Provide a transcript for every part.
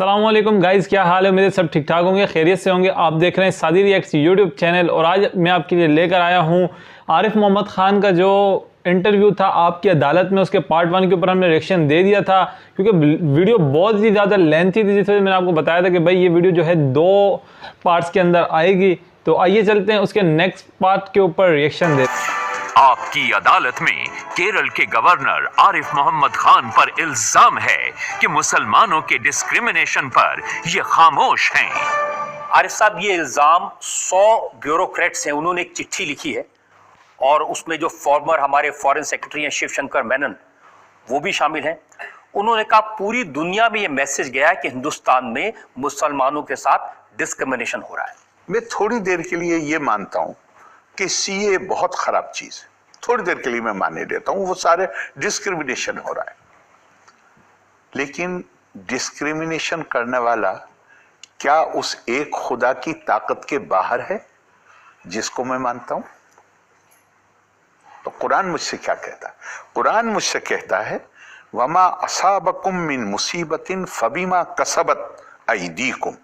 अस्सलामुअलैकुम गाइज़, क्या हाल है? मेरे सब ठीक ठाक होंगे, खैरियत से होंगे। आप देख रहे हैं सादी रिएक्ट्स यूट्यूब चैनल और आज मैं आपके लिए लेकर आया हूं आरिफ मोहम्मद ख़ान का जो इंटरव्यू था आपकी अदालत में, उसके पार्ट 1 के ऊपर हमने रिएक्शन दे दिया था क्योंकि वीडियो बहुत ही ज़्यादा लेंथी थी। जिस वजह मैंने आपको बताया था कि भाई ये वीडियो जो है 2 पार्ट्स के अंदर आएगी। तो आइए चलते हैं उसके नेक्स्ट पार्ट के ऊपर रिएक्शन दे। आपकी अदालत में केरल के गवर्नर आरिफ मोहम्मद खान पर इल्जाम है कि मुसलमानों के डिस्क्रिमिनेशन पर ये खामोश हैं। आरिफ साहब, ये इल्जाम 100 ब्यूरोक्रेट्स हैं, उन्होंने एक चिट्ठी लिखी है और उसमें जो फॉर्मर हमारे फॉरेन सेक्रेटरी हैं शिवशंकर मेनन, वो भी शामिल हैं। उन्होंने कहा पूरी दुनिया में ये मैसेज गया है कि हिंदुस्तान में मुसलमानों के साथ डिस्क्रिमिनेशन हो रहा है। मैं थोड़ी देर के लिए ये मानता हूं कि सीए बहुत खराब चीज है, थोड़ी देर के लिए मैं माने देता हूं, वो सारे डिस्क्रिमिनेशन हो रहा है। लेकिन डिस्क्रिमिनेशन करने वाला क्या उस एक खुदा की ताकत के बाहर है जिसको मैं मानता हूं? तो कुरान मुझसे क्या कहता है? कुरान मुझसे कहता है वमा असाबकुम मिन मुसीबतिन फबिमा कसबत अयदीकुम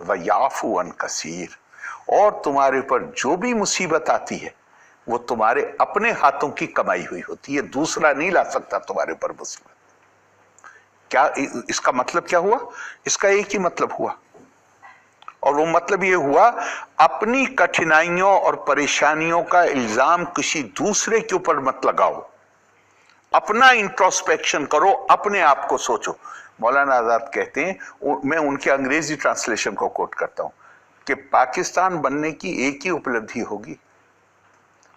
व याफू अन कसीर। और तुम्हारे ऊपर जो भी मुसीबत आती है वो तुम्हारे अपने हाथों की कमाई हुई होती है, दूसरा नहीं ला सकता तुम्हारे ऊपर मुसीबत। क्या इसका मतलब क्या हुआ? इसका एक ही मतलब हुआ, और वो मतलब ये हुआ अपनी कठिनाइयों और परेशानियों का इल्जाम किसी दूसरे के ऊपर मत लगाओ, अपना इंट्रोस्पेक्शन करो, अपने आप को सोचो। मौलाना आजाद कहते हैं, मैं उनके अंग्रेजी ट्रांसलेशन को कोट करता हूं, कि पाकिस्तान बनने की एक ही उपलब्धि होगी,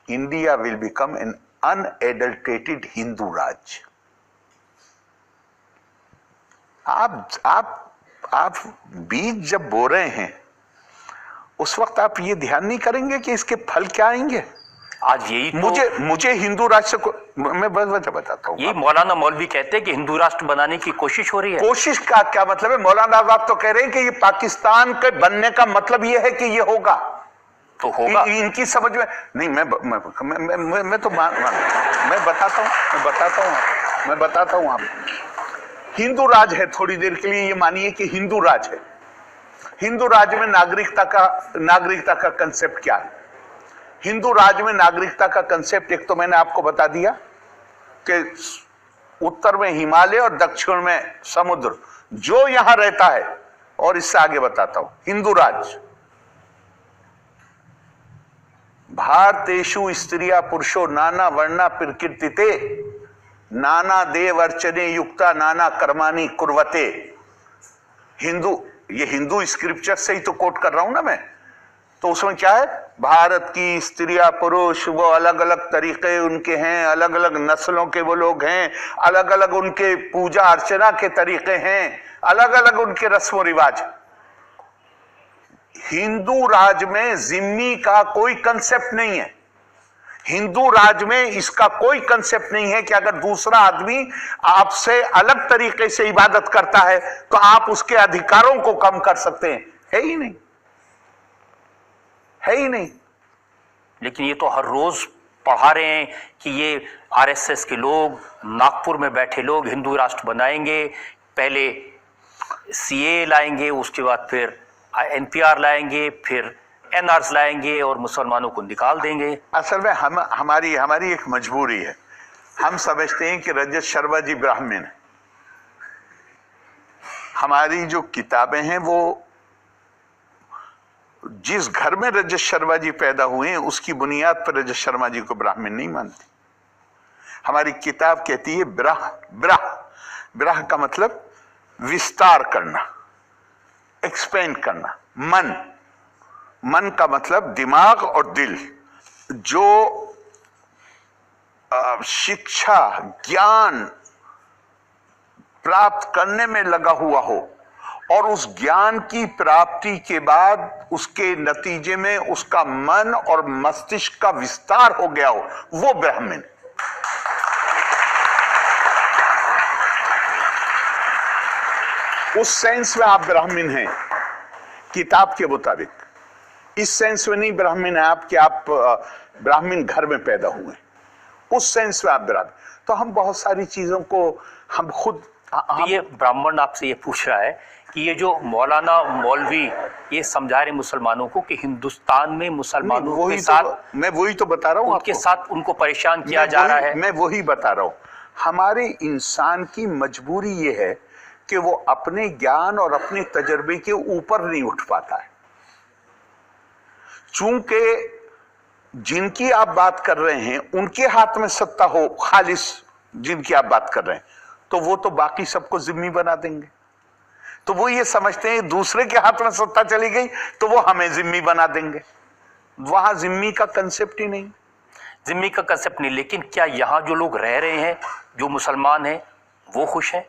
India will become an unadulterated Hindu राज्य। आप बीज जब बो रहे हैं उस वक्त आप ये ध्यान नहीं करेंगे कि इसके फल क्या आएंगे? आज यही तो मुझे हिंदू राष्ट्र को मैं बस वजह बताता हूँ। ये मौलाना मौलवी कहते हैं कि हिंदू राष्ट्र बनाने की कोशिश हो रही है। कोशिश का क्या मतलब है? मौलाना आजाद तो कह रहे हैं कि ये पाकिस्तान के बनने का मतलब ये है कि ये होगा, तो होगा। इनकी समझ में नहीं। मैं बताता हूँ आप हिंदू राज है, थोड़ी देर के लिए ये मानिए कि हिंदू राज है। हिंदू राज में नागरिकता का कंसेप्ट क्या है? हिंदू राज में नागरिकता का कंसेप्ट एक तो मैंने आपको बता दिया कि उत्तर में हिमालय और दक्षिण में समुद्र, जो यहां रहता है। और इससे आगे बताता हूं, हिंदू राज भारतेषु स्त्रिया पुरुषो नाना वर्णा प्रकृतिते नाना देव अर्चने युक्ता नाना कर्माणि कुर्वते। ये हिंदू स्क्रिप्चर से ही तो कोट कर रहा हूं ना मैं। तो उसमें क्या है? भारत की स्त्रियां पुरुष वो अलग अलग तरीके उनके हैं, अलग अलग नस्लों के वो लोग हैं, अलग अलग उनके पूजा अर्चना के तरीके हैं, अलग अलग उनके रस्म रिवाज। हिंदू राज में जिम्मी का कोई कंसेप्ट नहीं है। हिंदू राज में इसका कोई कंसेप्ट नहीं है कि अगर दूसरा आदमी आपसे अलग तरीके से इबादत करता है तो आप उसके अधिकारों को कम कर सकते हैं। है ही नहीं, है ही नहीं। लेकिन ये तो हर रोज पढ़ा रहे हैं कि ये आरएसएस के लोग, नागपुर में बैठे लोग हिंदू राष्ट्र बनाएंगे, पहले सीए लाएंगे, उसके बाद फिर एनपीआर लाएंगे, फिर एनआरएस लाएंगे और मुसलमानों को निकाल देंगे। असल में हमारी एक मजबूरी है। हम समझते हैं कि रजत शर्मा जी ब्राह्मण है। हमारी जो किताबें हैं वो जिस घर में रजत शर्मा जी पैदा हुए हैं उसकी बुनियाद पर रजत शर्मा जी को ब्राह्मण नहीं मानती। हमारी किताब कहती है ब्राह का मतलब विस्तार करना, एक्सपेंड करना। मन का मतलब दिमाग और दिल। जो शिक्षा ज्ञान प्राप्त करने में लगा हुआ हो और उस ज्ञान की प्राप्ति के बाद उसके नतीजे में उसका मन और मस्तिष्क का विस्तार हो गया हो, वो ब्राह्मण। उस सेंस में आप ब्राह्मण हैं किताब के मुताबिक। इस सेंस में नहीं ब्राह्मण है आप कि आप ब्राह्मण घर में पैदा हुए, उस सेंस में आप ब्राह्मण। तो हम बहुत सारी चीजों को हम खुद ये ब्राह्मण आपसे ये पूछ रहा है कि ये जो मौलाना मौलवी ये समझा रहे मुसलमानों को कि हिंदुस्तान में मुसलमानों के साथ, मैं वही तो बता रहा हूँ उनके साथ उनको परेशान किया जा रहा है। मैं वही बता रहा हूँ, हमारे इंसान की मजबूरी ये है कि वो अपने ज्ञान और अपने तजर्बे के ऊपर नहीं उठ पाता है। चूंकि जिनकी आप बात कर रहे हैं उनके हाथ में सत्ता हो, खालिस जिनकी आप बात कर रहे हैं, तो वो तो बाकी सबको जिम्मी बना देंगे। तो वो ये समझते हैं दूसरे के हाथ में सत्ता चली गई तो वो हमें जिम्मी बना देंगे। वहां जिम्मी का कंसेप्ट ही नहीं, जिम्मी का कंसेप्ट नहीं। लेकिन क्या यहाँ जो लोग रह रहे हैं, जो मुसलमान हैं, वो खुश हैं?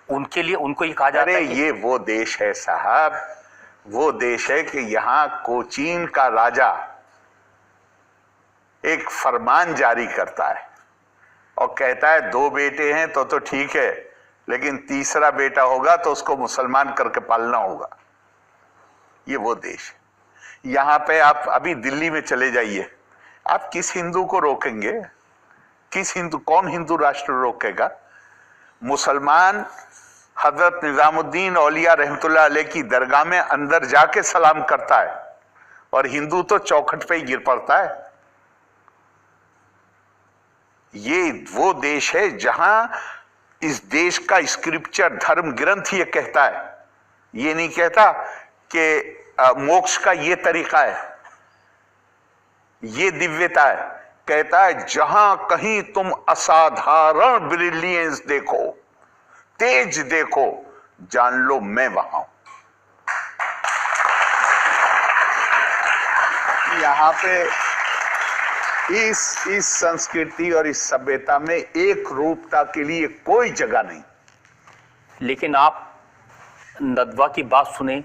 उनके लिए उनको ये कहा जाता है कि ये वो देश है साहब, वो देश है कि यहाँ कोचीन का राजा एक फरमान जारी करता है और कहता है 2 बेटे हैं तो ठीक है, लेकिन तीसरा बेटा होगा तो उसको मुसलमान करके पालना होगा। ये वो देश है। यहां पे आप अभी दिल्ली में चले जाइए, आप किस हिंदू को रोकेंगे? कौन हिंदू राष्ट्र रोकेगा? मुसलमान हजरत निजामुद्दीन औलिया रहमतुल्लाह अलैह की दरगाह में अंदर जाके सलाम करता है और हिंदू तो चौखट पे ही गिर पड़ता है। ये वो देश है जहां इस देश का स्क्रिप्चर, धर्म ग्रंथ ये कहता है, ये नहीं कहता कि मोक्ष का ये तरीका है, ये दिव्यता है। कहता है जहां कहीं तुम असाधारण ब्रिलियंस देखो, तेज देखो, जान लो मैं वहां हूं। यहां पे इस संस्कृति और इस सभ्यता में एक रूपता के लिए कोई जगह नहीं। लेकिन आप नदवा की बात सुने,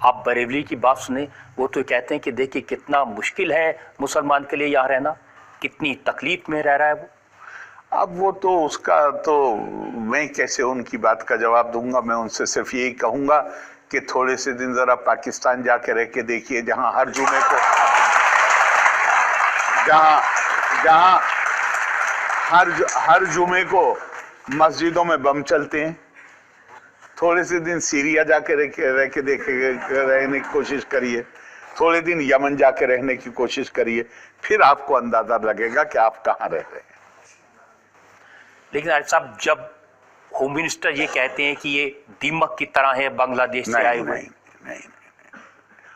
आप बरेली की बात सुने, वो तो कहते हैं कि देखिए कितना मुश्किल है मुसलमान के लिए यहाँ रहना, कितनी तकलीफ में रह रहा है वो। अब वो तो उसका तो मैं कैसे उनकी बात का जवाब दूंगा। मैं उनसे सिर्फ यही कहूंगा कि थोड़े से दिन जरा पाकिस्तान जाके रह के देखिए, जहां हर जुमे को जहां हर जुमे को मस्जिदों में बम चलते हैं। थोड़े से दिन सीरिया जाके रह के रहने की कोशिश करिए, थोड़े दिन यमन जाके रहने की कोशिश करिए, फिर आपको अंदाजा लगेगा कि आप कहां रह रहे हैं। लेकिन आरिफ साहब, जब होम मिनिस्टर ये कहते हैं कि ये दीमक की तरह है बांग्लादेश से आए हुए,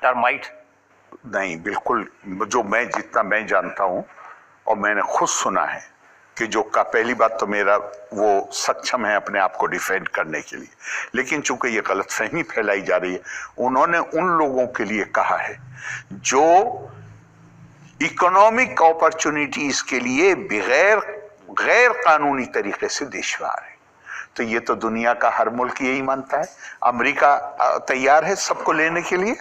टर्माइट नहीं, बिल्कुल। जो जितना मैं जानता हूं और मैंने खुद सुना है कि जो का पहली बात तो मेरा वो सक्षम है अपने आप को डिफेंड करने के लिए, लेकिन चूंकि ये गलतफहमी फैलाई जा रही है, उन्होंने उन लोगों के लिए कहा है जो इकोनॉमिक अपॉर्चुनिटीज के लिए गैर कानूनी तरीके से देश में आ रहे। तो ये तो दुनिया का हर मुल्क यही मानता है। अमेरिका तैयार है सबको लेने के लिए।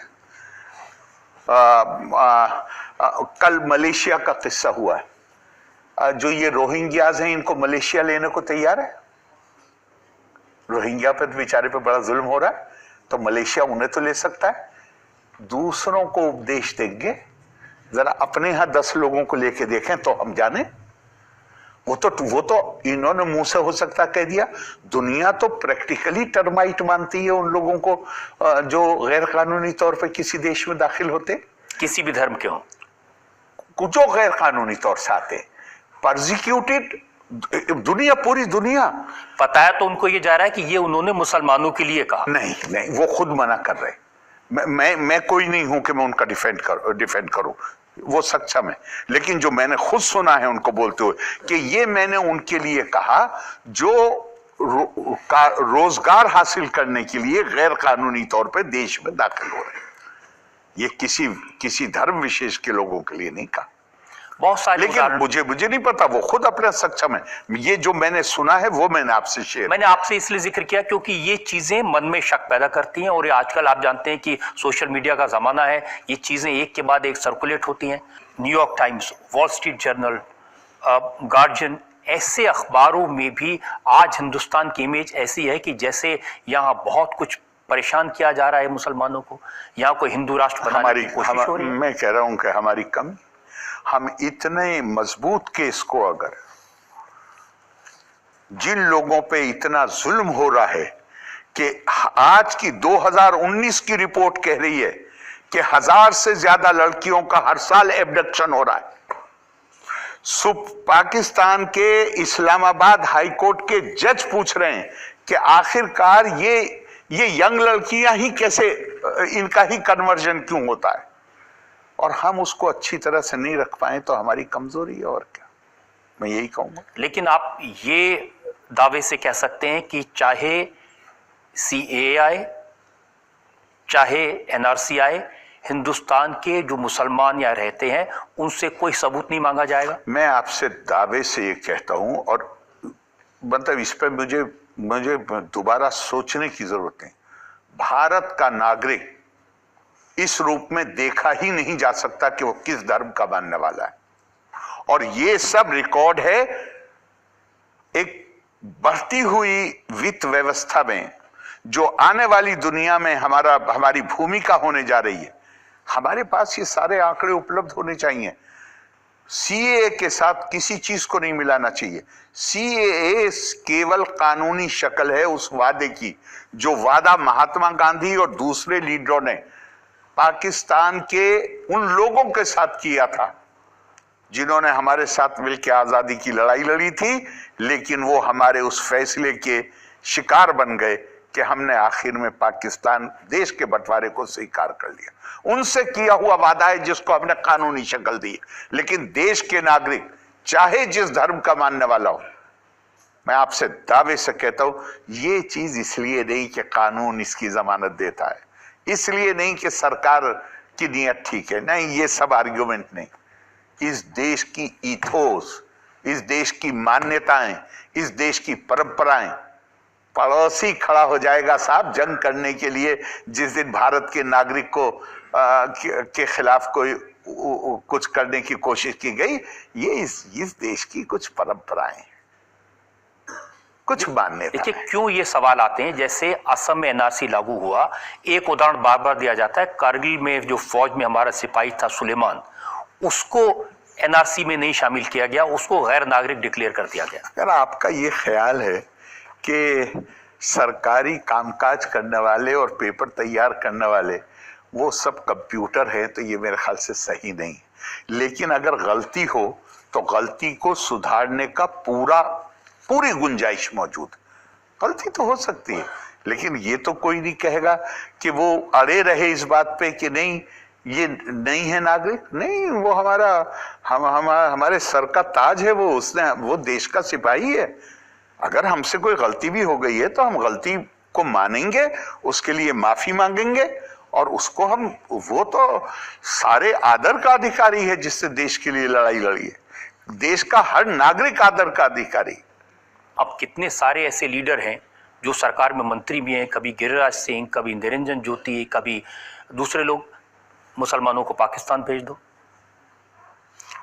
कल मलेशिया का किस्सा हुआ है, जो ये रोहिंग्याज हैं इनको मलेशिया लेने को तैयार है। रोहिंग्या पे तो बेचारे पे बड़ा जुल्म हो रहा है, तो मलेशिया उन्हें तो ले सकता है। दूसरों को उपदेश देंगे, जरा अपने यहां 10 लोगों को लेके देखें तो हम जाने। वो तो इन्होंने मुंह से हो सकता कह दिया, दुनिया तो प्रैक्टिकली टर्माइट मानती है उन लोगों को जो गैर कानूनी तौर पे किसी देश में दाखिल होते, किसी भी धर्म के हों, जो गैर कानूनी तौर से आते, परसिक्यूटेड। दुनिया, पूरी दुनिया। बताया तो उनको ये जा रहा है कि ये उन्होंने मुसलमानों के लिए कहा। नहीं, वो खुद मना कर रहे। मैं कोई नहीं हूं कि मैं उनका डिफेंड करूं, वो सक्षम है। लेकिन जो मैंने खुद सुना है उनको बोलते हुए कि ये मैंने उनके लिए कहा जो रोजगार हासिल करने के लिए गैर कानूनी तौर पे देश में दाखिल हो रहे हैं। ये किसी धर्म विशेष के लोगों के लिए नहीं कहा। बहुत सारे, लेकिन मुझे नहीं पता, वो खुद अपना सक्षम है। ये जो मैंने सुना है वो मैंने आपसे इसलिए जिक्र किया क्योंकि ये चीजें मन में शक पैदा करती हैं। और ये आजकल आप जानते हैं कि सोशल मीडिया का जमाना है, ये चीजें एक के बाद एक सर्कुलेट होती हैं। New York times, wall street journal, guardian, ऐसे अखबारों में भी आज हिंदुस्तान की इमेज ऐसी है कि जैसे यहाँ बहुत कुछ परेशान किया जा रहा है मुसलमानों को, यहाँ कोई हिंदू राष्ट्र बनाने की कोशिश हो रही है। मैं कह रहा हूं कि हमारी कमी, हम इतने मजबूत केस को, अगर जिन लोगों पे इतना जुल्म हो रहा है कि आज की 2019 की रिपोर्ट कह रही है कि 1000 से ज्यादा लड़कियों का हर साल एब्डक्शन हो रहा है। पाकिस्तान के इस्लामाबाद हाई कोर्ट के जज पूछ रहे हैं कि आखिरकार ये यंग लड़कियां ही कैसे, इनका ही कन्वर्जन क्यों होता है, और हम उसको अच्छी तरह से नहीं रख पाए तो हमारी कमजोरी है, और क्या, मैं यही कहूंगा। लेकिन आप ये दावे से कह सकते हैं कि चाहे CAA आए, चाहे NRC आए, हिंदुस्तान के जो मुसलमान यहाँ रहते हैं उनसे कोई सबूत नहीं मांगा जाएगा। मैं आपसे दावे से ये कहता हूं, और मतलब इस पर मुझे दोबारा सोचने की जरूरत नहीं। भारत का नागरिक इस रूप में देखा ही नहीं जा सकता कि वो किस धर्म का मानने वाला है, और ये सब रिकॉर्ड है एक बढ़ती हुई वित्त व्यवस्था में, जो आने वाली दुनिया में हमारी भूमिका होने जा रही है। हमारे पास ये सारे आंकड़े उपलब्ध होने चाहिए। CAA के साथ किसी चीज को नहीं मिलाना चाहिए। CAA केवल कानूनी शक्ल है उस वादे की, जो वादा महात्मा गांधी और दूसरे लीडरों ने पाकिस्तान के उन लोगों के साथ किया था जिन्होंने हमारे साथ मिलकर आजादी की लड़ाई लड़ी थी, लेकिन वो हमारे उस फैसले के शिकार बन गए कि हमने आखिर में पाकिस्तान देश के बंटवारे को स्वीकार कर लिया। उनसे किया हुआ वादा है जिसको हमने कानूनी शक्ल दी। लेकिन देश के नागरिक चाहे जिस धर्म का मानने वाला हो, मैं आपसे दावे से कहता हूं, ये चीज इसलिए नहीं कि कानून इसकी जमानत देता है, इसलिए नहीं कि सरकार की नीयत ठीक है, नहीं, ये सब आर्ग्यूमेंट नहीं। इस देश की ईथोस, इस देश की मान्यताएं, इस देश की परंपराएं, पड़ोसी खड़ा हो जाएगा साहब जंग करने के लिए जिस दिन भारत के नागरिक को के खिलाफ कोई कुछ करने की कोशिश की गई। ये इस देश की कुछ परंपराएं, कुछ मान्यता। देखिए क्यों ये सवाल आते हैं, जैसे असम में NRC लागू हुआ, एक उदाहरण बार बार दिया जाता है, कारगिल में जो फौज में हमारा सिपाही था सुलेमान, उसको NRC में नहीं शामिल किया गया, उसको गैर नागरिक डिक्लेयर कर दिया गया। अगर आपका ये ख्याल है कि सरकारी कामकाज करने वाले और पेपर तैयार करने वाले वो सब कंप्यूटर है, तो ये मेरे ख्याल से सही नहीं। लेकिन अगर गलती हो तो गलती को सुधारने का पूरी गुंजाइश मौजूद। गलती तो हो सकती है, लेकिन ये तो कोई नहीं कहेगा कि वो अड़े रहे इस बात पे कि नहीं ये नहीं है नागरिक। नहीं, वो हमारे सर का ताज है, वो देश का सिपाही है। अगर हमसे कोई गलती भी हो गई है तो हम गलती को मानेंगे, उसके लिए माफी मांगेंगे, और उसको वो तो सारे आदर का अधिकारी है जिससे देश के लिए लड़ाई लड़ी है। देश का हर नागरिक आदर का अधिकारी। अब कितने सारे ऐसे लीडर हैं जो सरकार में मंत्री भी हैं, कभी गिरिराज सिंह, कभी निरंजन ज्योति, कभी दूसरे लोग। मुसलमानों को पाकिस्तान भेज दो।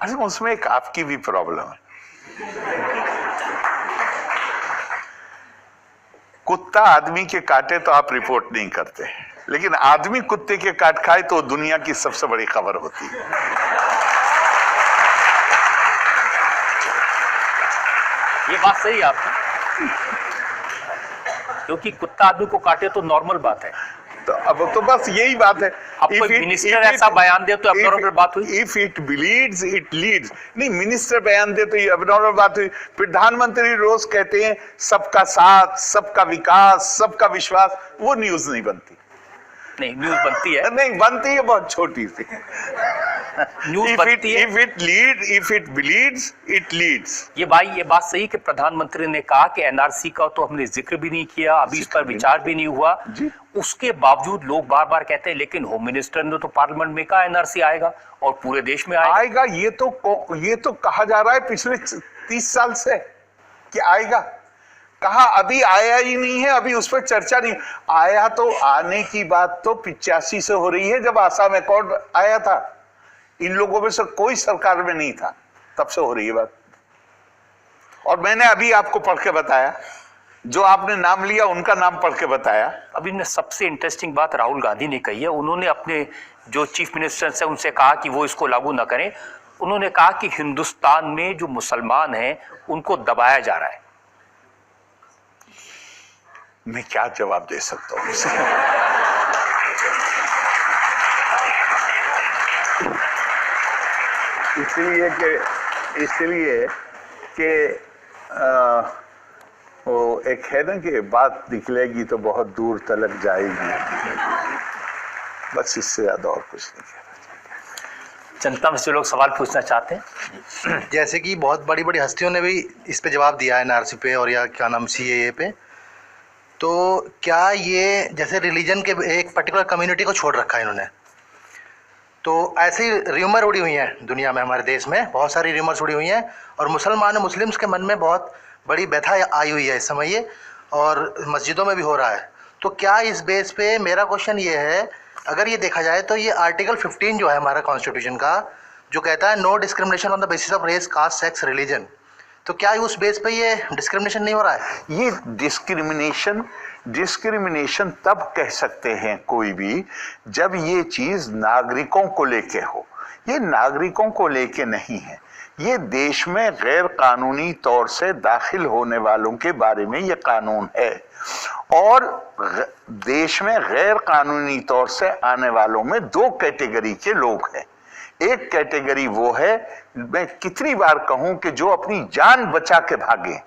अरे उसमें एक आपकी भी प्रॉब्लम है। कुत्ता आदमी के काटे तो आप रिपोर्ट नहीं करते, लेकिन आदमी कुत्ते के काट खाए तो दुनिया की सबसे बड़ी खबर होती है। ये बात सही है आपकी, क्योंकि कुत्ता आदमी को काटे तो नॉर्मल बात है। तो अब तो बस यही बात है। अब कोई मिनिस्टर ऐसा बयान दे तो एब्नॉर्मल बात हुई। If it bleeds it leads. नहीं, मिनिस्टर बयान दे तो ये एब्नॉर्मल बात हुई। प्रधानमंत्री रोज कहते हैं सबका साथ, सबका विकास, सबका विश्वास, वो न्यूज नहीं बनती। नहीं, न्यूज बनती है। नहीं बनती है, बहुत छोटी सी न्यूज बनती है। If it bleeds it leads. ये बात सही कि प्रधानमंत्री ने कहा कि NRC का तो हमने जिक्र भी नहीं किया, अभी इस पर विचार भी नहीं हुआ। उसके बावजूद लोग बार बार कहते हैं लेकिन होम मिनिस्टर ने तो पार्लियामेंट में कहा NRC आएगा और पूरे देश में आएगा। ये तो कहा जा रहा है पिछले 30 साल से कि आएगा। कहा अभी आया ही नहीं है, अभी उस पर चर्चा नहीं आया। तो आने की बात तो 85 से हो रही है, जब आसाम अकॉर्ड आया था। इन लोगों में से कोई सरकार में नहीं था, तब से हो रही है बात। और मैंने अभी आपको पढ़ के बताया, जो आपने नाम लिया उनका नाम पढ़ के बताया। अभी ने सबसे इंटरेस्टिंग बात राहुल गांधी ने कही है। उन्होंने अपने जो चीफ मिनिस्टर से उनसे कहा कि वो इसको लागू ना करें। उन्होंने कहा कि हिंदुस्तान में जो मुसलमान हैं उनको दबाया जा रहा है। मैं क्या जवाब दे सकता हूँ उसे? इसलिए कि वो एक है ना कि बात निकलेगी तो बहुत दूर तलक जाएगी, बस इससे ज्यादा और कुछ नहीं कहना। जनता में से लोग सवाल पूछना चाहते हैं। जैसे कि बहुत बड़ी बड़ी हस्तियों ने भी इस पे जवाब दिया है, एनआरसी पे और या क्या नाम सीएए पे, तो क्या ये जैसे रिलीजन के एक पर्टिकुलर कम्युनिटी को छोड़ रखा है इन्होंने, तो ऐसी र्यूमर उड़ी हुई हैं दुनिया में, हमारे देश में बहुत सारी र्यूमर्स उड़ी हुई हैं और मुस्लिम्स के मन में बहुत बड़ी व्यथा आई हुई है इस समय ये, और मस्जिदों में भी हो रहा है। तो क्या इस बेस पे मेरा क्वेश्चन ये है, अगर ये देखा जाए तो ये आर्टिकल 15 जो है हमारा कॉन्स्टिट्यूशन का, जो कहता है no discrimination on the basis of race, caste, sex, religion, तो क्या उस बेस पे ये डिस्क्रिमिनेशन नहीं हो रहा है? ये डिस्क्रिमिनेशन तब कह सकते हैं कोई भी जब ये चीज नागरिकों को लेके हो। ये नागरिकों को लेके नहीं है, ये देश में गैर कानूनी तौर से दाखिल होने वालों के बारे में ये कानून है, और देश में गैर कानूनी तौर से आने वालों में दो कैटेगरी के लोग हैं। एक कैटेगरी वो है, मैं कितनी बार कहूं, कि जो अपनी जान बचा के भागे,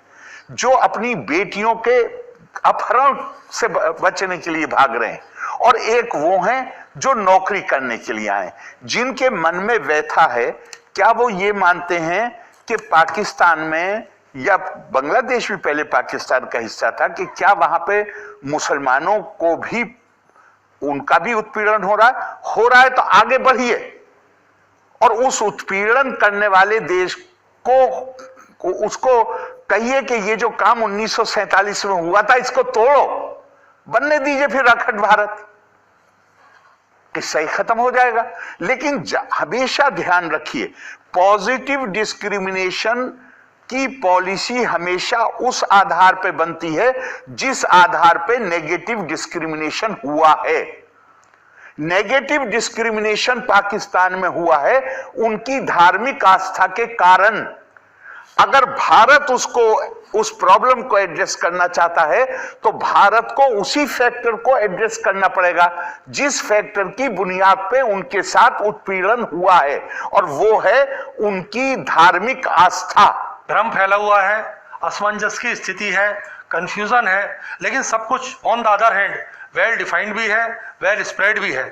जो अपनी बेटियों के अपहरण से बचने के लिए भाग रहे हैं, और एक वो हैं जो नौकरी करने के लिए आए, जिनके मन में व्यथा है। क्या वो ये मानते हैं कि पाकिस्तान में, या बांग्लादेश भी पहले पाकिस्तान का हिस्सा था, कि क्या वहां पे मुसलमानों को भी, उनका भी उत्पीड़न हो रहा है तो आगे बढ़िए और उस उत्पीड़न करने वाले देश को उसको कहिए कि ये जो काम 1947 में हुआ था इसको तोड़ो, बनने दीजिए फिर अखंड भारत, किस्सा ही खत्म हो जाएगा। लेकिन हमेशा ध्यान रखिए, पॉजिटिव डिस्क्रिमिनेशन की पॉलिसी हमेशा उस आधार पे बनती है जिस आधार पे नेगेटिव डिस्क्रिमिनेशन हुआ है। नेगेटिव डिस्क्रिमिनेशन पाकिस्तान में हुआ है उनकी धार्मिक आस्था के कारण। अगर भारत उस प्रॉब्लम को एड्रेस करना चाहता है तो भारत को उसी फैक्टर को एड्रेस करना पड़ेगा जिस फैक्टर की बुनियाद पे उनके साथ उत्पीड़न हुआ है, और वो है उनकी धार्मिक आस्था। भ्रम फैला हुआ है, असमंजस की स्थिति है, कंफ्यूजन है, लेकिन सब कुछ on the other hand well defined भी है, वेल स्प्रेड भी है।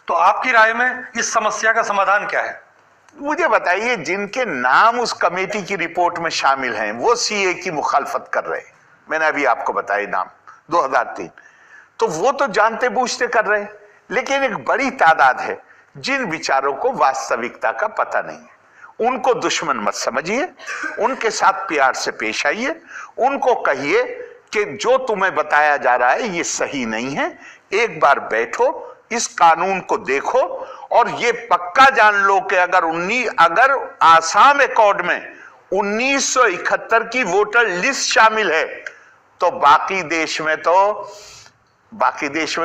तो आपकी राय में इस समस्या का समाधान क्या है? मुझे बताइए, जिनके नाम उस कमेटी की रिपोर्ट में शामिल हैं वो सीए की मुखालफत कर रहे हैं, मैंने अभी आपको बताया नाम 2003, तो वो तो जानते बूझते कर रहे हैं। लेकिन एक बड़ी तादाद है जिन विचारों को वास्तविकता का पता नहीं है, उनको दुश्मन मत समझिए, उनके साथ प्यार से पेश आइए, उनको कहिए कि जो तुम्हें बताया जा रहा है ये सही नहीं है, एक बार बैठो, इस कानून को देखो, और ये पक्का जान लो कि अगर आसाम अकॉर्ड में 1971 की वोटर लिस्ट शामिल है तो बाकी देश में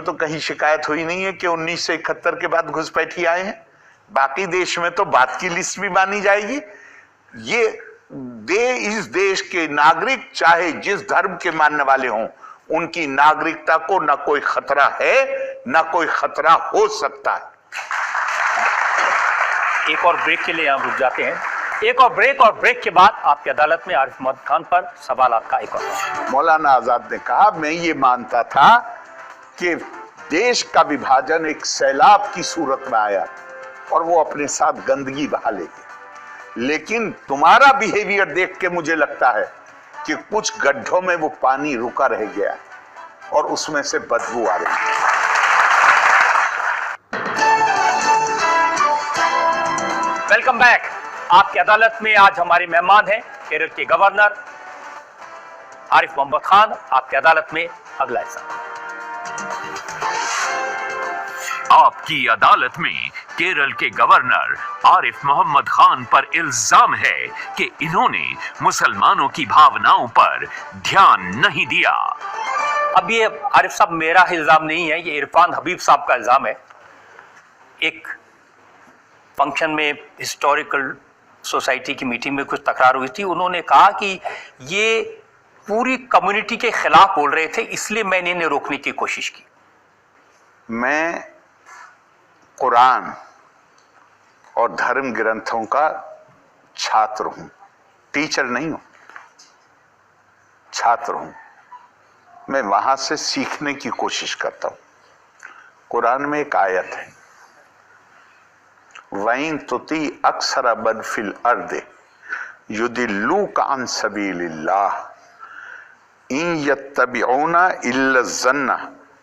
तो कहीं शिकायत हुई नहीं है कि 1971 के बाद घुसपैठी आए हैं। बाकी देश में तो बात की लिस्ट भी मानी जाएगी। इस देश के नागरिक चाहे जिस धर्म के मानने वाले हों, उनकी नागरिकता को न कोई खतरा है न कोई खतरा हो सकता है। एक और ब्रेक के लिए यहां रुक जाते हैं, एक और ब्रेक के बाद आपकी अदालत में आरिफ मोहम्मद खान पर सवाल आपका एक और। मौलाना आजाद ने कहा, मैं ये मानता था कि देश का विभाजन एक सैलाब की सूरत में आया और वो अपने साथ गंदगी बहा लेगी, लेकिन तुम्हारा बिहेवियर देख के मुझे लगता है कि कुछ गड्ढों में वो पानी रुका रह गया और उसमें से बदबू आ रही है। Welcome back. आपकी अदालत में आज हमारे मेहमान हैं केरल के गवर्नर आरिफ मोहम्मद खान। आपकी अदालत में अगला हिस्सा। आपकी अदालत में केरल के गवर्नर आरिफ मोहम्मद खान पर इल्जाम है कि इन्होंने मुसलमानों की भावनाओं पर ध्यान नहीं दिया। अब ये आरिफ साहब मेरा इल्जाम नहीं है, ये इरफान हबीब साहब का इल्जाम है। एक फंक्शन में हिस्टोरिकल सोसाइटी की मीटिंग में कुछ तकरार हुई थी, उन्होंने कहा कि ये पूरी कम्युनिटी के खिलाफ बोल रहे थे, इसलिए मैंने इन्हें रोकने की कोशिश की। मैं कुरान और धर्म ग्रंथों का छात्र हूं, टीचर नहीं हूं, छात्र हूं। मैं वहां से सीखने की कोशिश करता हूं। कुरान में एक आयत है, वइन तुती अक्सर बन फिल अर्दे युदिल्लूका अन सबीलिल्लाह इन यत्तबिऊना इल्ला ज़न्ना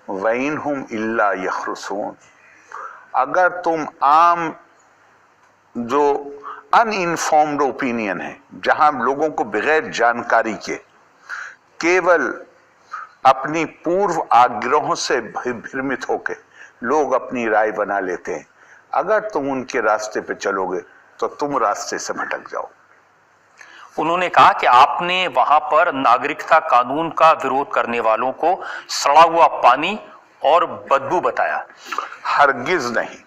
वइन हुम इल्ला यखरुसून। अगर तुम आम जो अनइन्फॉर्म्ड ओपिनियन है, जहां लोगों को बगैर जानकारी के केवल अपनी पूर्व आग्रहों से भ्रमित होकर लोग अपनी राय बना लेते हैं, अगर तुम उनके रास्ते पे चलोगे तो तुम रास्ते से भटक जाओ। उन्होंने कहा कि आपने वहां पर नागरिकता कानून का विरोध करने वालों को सड़ा हुआ पानी और बदबू बताया। हरगिज नहीं,